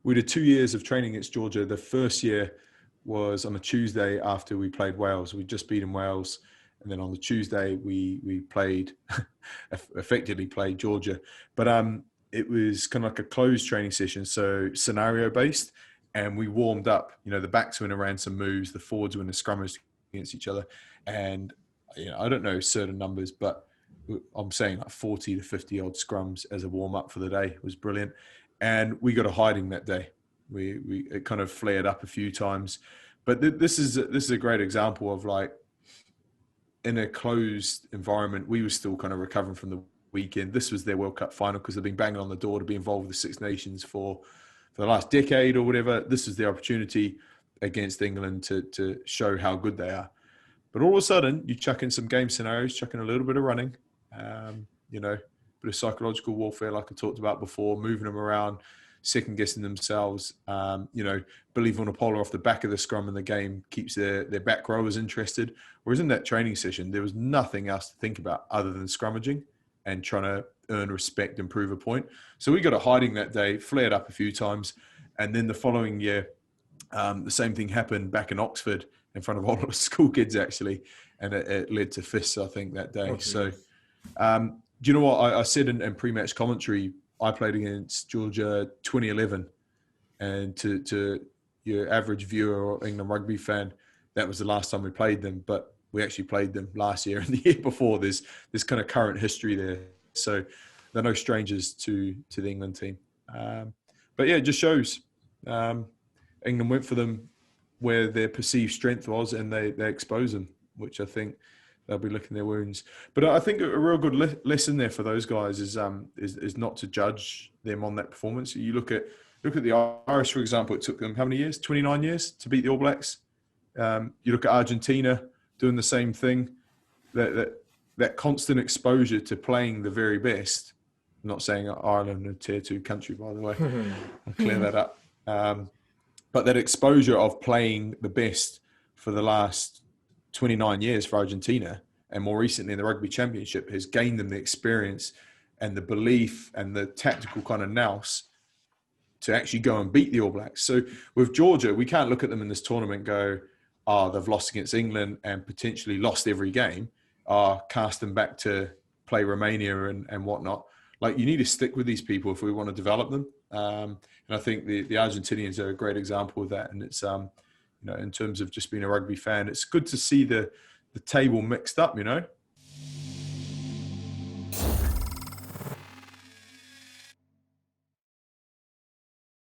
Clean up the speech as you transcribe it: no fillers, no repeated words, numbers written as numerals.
we did 2 years of training against Georgia. The first year was on a Tuesday after we played Wales. We just beat in Wales. And then on the Tuesday, we played, effectively played Georgia. But it was kind of like a closed training session, so scenario-based. And we warmed up. You know, the backs went and ran some moves. The forwards were in the scrummers against each other. And, you know, I don't know certain numbers, but I'm saying like 40 to 50 odd scrums as a warm-up for the day. It was brilliant. And we got a hiding that day. It kind of flared up a few times. But this is a great example of, like, in a closed environment, we were still kind of recovering from the weekend. This was their World Cup final because they've been banging on the door to be involved with the Six Nations for the last decade or whatever. This is the opportunity against England to show how good they are. But all of a sudden, you chuck in some game scenarios, chuck in a little bit of running, you know, bit of psychological warfare like I talked about before, moving them around, second-guessing themselves. You know, Billy Vunipola off the back of the scrum in the game keeps their back rowers interested. Whereas in that training session, there was nothing else to think about other than scrummaging and trying to earn respect and prove a point. So we got a hiding that day, flared up a few times. And then the following year, the same thing happened back in Oxford in front of all of the school kids, actually. And it led to fists, I think, that day. So do you know what I said in pre-match commentary? I played against Georgia 2011. And to your average viewer or England rugby fan, that was the last time we played them. But we actually played them last year and the year before. There's kind of current history there. So they're no strangers to the England team. But yeah, it just shows England went for them where their perceived strength was, and they exposed them, which I think they'll be licking their wounds. But I think a real good lesson there for those guys is not to judge them on that performance. You look at the Irish, for example. It took them how many years? 29 years to beat the All Blacks. You look at Argentina doing the same thing. That constant exposure to playing the very best. I'm not saying Ireland a tier 2 country, by the way. I'll clear that up. But that exposure of playing the best for the last 29 years for Argentina, and more recently in the Rugby Championship, has gained them the experience and the belief and the tactical kind of nous to actually go and beat the All Blacks. So with Georgia, we can't look at them in this tournament and go, they've lost against England and potentially lost every game. Cast them back to play Romania and whatnot. Like, you need to stick with these people if we want to develop them. And I think the Argentinians are a great example of that. And it's, you know, in terms of just being a rugby fan, it's good to see the table mixed up, you know.